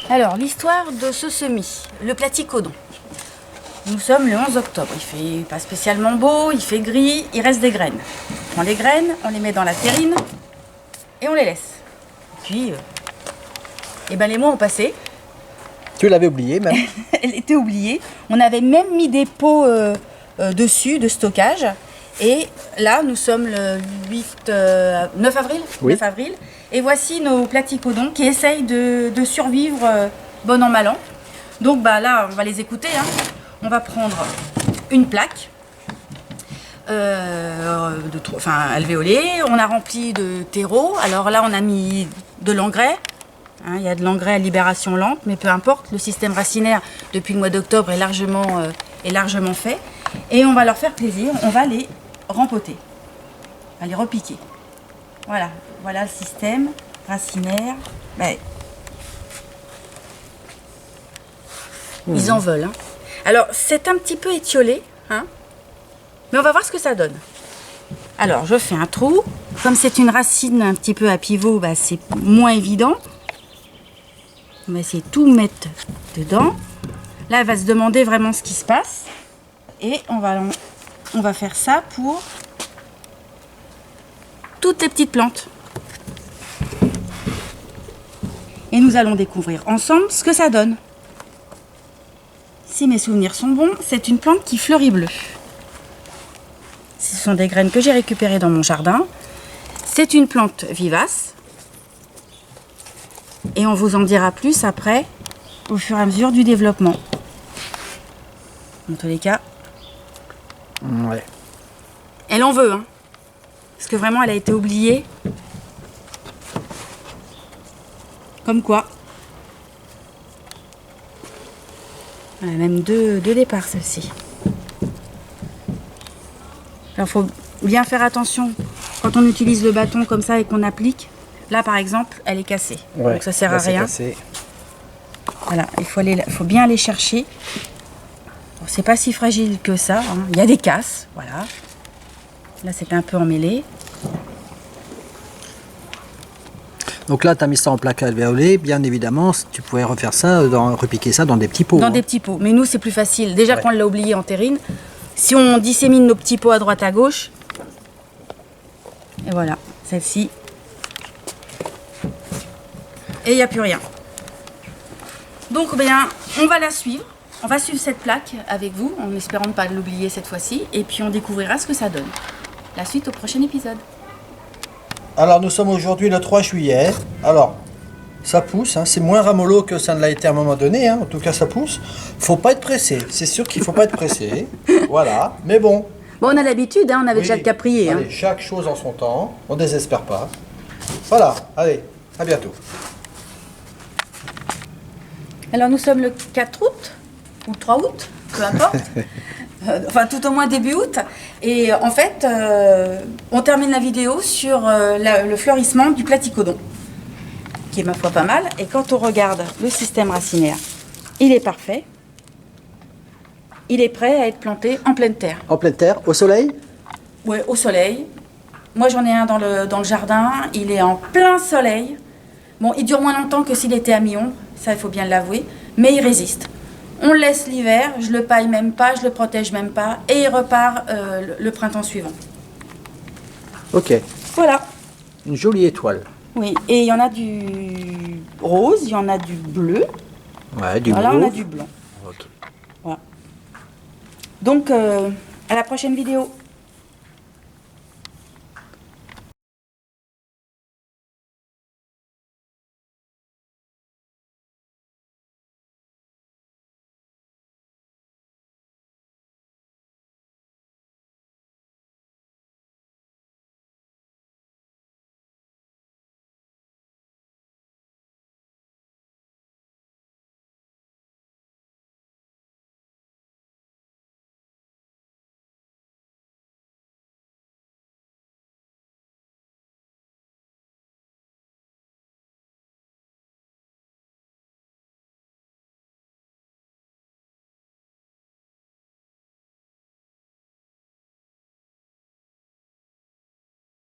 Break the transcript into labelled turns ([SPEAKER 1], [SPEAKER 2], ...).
[SPEAKER 1] Alors, l'histoire de ce semis, le platycodon. Nous sommes le 11 octobre, il fait pas spécialement beau, il fait gris, il reste des graines. On prend les graines, on les met dans la terrine et on les laisse. Puis, les mois ont passé.
[SPEAKER 2] Tu l'avais oublié même.
[SPEAKER 1] Elle était oubliée. On avait même mis des pots dessus de stockage. Et là, nous sommes le 9 avril.
[SPEAKER 2] Oui.
[SPEAKER 1] 9 avril. Et voici nos platycodons qui essayent de survivre bon an, mal an. Donc là, on va les écouter. On va prendre une plaque alvéolée. On a rempli de terreau. Alors là, on a mis de l'engrais. Il y a de l'engrais à libération lente, mais peu importe. Le système racinaire, depuis le mois d'octobre, est largement fait. Et on va leur faire plaisir. On va les rempoter. On va les repiquer. Voilà le système racinaire. Ils en veulent. Alors, c'est un petit peu étiolé, mais on va voir ce que ça donne. Alors, je fais un trou. Comme c'est une racine un petit peu à pivot, c'est moins évident. On va essayer de tout mettre dedans. Là, elle va se demander vraiment ce qui se passe. Et on va faire ça pour toutes les petites plantes. Et nous allons découvrir ensemble ce que ça donne. Si mes souvenirs sont bons, c'est une plante qui fleurit bleu. Ce sont des graines que j'ai récupérées dans mon jardin. C'est une plante vivace. Et on vous en dira plus après, au fur et à mesure du développement. En tous les cas,
[SPEAKER 2] Ouais.
[SPEAKER 1] elle en veut. Parce que vraiment, elle a été oubliée. Comme quoi. Elle a même deux départs, celle-ci. Alors, il faut bien faire attention quand on utilise le bâton comme ça et qu'on applique. Là, par exemple, elle est cassée.
[SPEAKER 2] Ouais,
[SPEAKER 1] donc, ça sert à
[SPEAKER 2] là, c'est
[SPEAKER 1] rien.
[SPEAKER 2] cassé.
[SPEAKER 1] Voilà, il faut bien aller chercher. Bon, c'est pas si fragile que ça. Il y a des casses, voilà. Là, c'est un peu emmêlé.
[SPEAKER 2] Donc là, tu as mis ça en plaque alvéolée. Bien évidemment, tu pourrais refaire ça, repiquer ça dans des petits pots.
[SPEAKER 1] Dans des petits pots. Mais nous, c'est plus facile. Déjà qu'on l'a oublié en terrine. Si on dissémine nos petits pots à droite à gauche. Et voilà, celle-ci. Et il n'y a plus rien. Donc, on va la suivre. On va suivre cette plaque avec vous, en espérant ne pas l'oublier cette fois-ci. Et puis, on découvrira ce que ça donne. La suite au prochain épisode.
[SPEAKER 3] Alors nous sommes aujourd'hui le 3 juillet. Alors, ça pousse, c'est moins ramollo que ça ne l'a été à un moment donné, en tout cas ça pousse. Faut pas être pressé, c'est sûr qu'il faut pas être pressé. Voilà, mais bon.
[SPEAKER 1] Bon, on a l'habitude, on avait déjà le caprier.
[SPEAKER 3] Allez, chaque chose en son temps, on désespère pas. Voilà, allez, à bientôt.
[SPEAKER 1] Alors nous sommes le 4 août, ou le 3 août, peu importe. Enfin, tout au moins début août. Et en fait, on termine la vidéo sur le fleurissement du platycodon, qui est ma foi pas mal. Et quand on regarde le système racinaire, il est parfait. Il est prêt à être planté en pleine terre.
[SPEAKER 2] En pleine terre, au soleil?
[SPEAKER 1] Oui, au soleil. Moi, j'en ai un dans le jardin. Il est en plein soleil. Bon, il dure moins longtemps que s'il était à mi-ombre. Ça, il faut bien l'avouer. Mais il résiste. On le laisse l'hiver, je le paille même pas, je le protège même pas, et il repart le printemps suivant.
[SPEAKER 2] Ok.
[SPEAKER 1] Voilà.
[SPEAKER 2] Une jolie étoile.
[SPEAKER 1] Oui, et il y en a du rose, il y en a du bleu.
[SPEAKER 2] Ouais, du
[SPEAKER 1] Voilà,
[SPEAKER 2] mauve.
[SPEAKER 1] on a du blanc.
[SPEAKER 2] Ok.
[SPEAKER 1] Voilà. Donc, à la prochaine vidéo.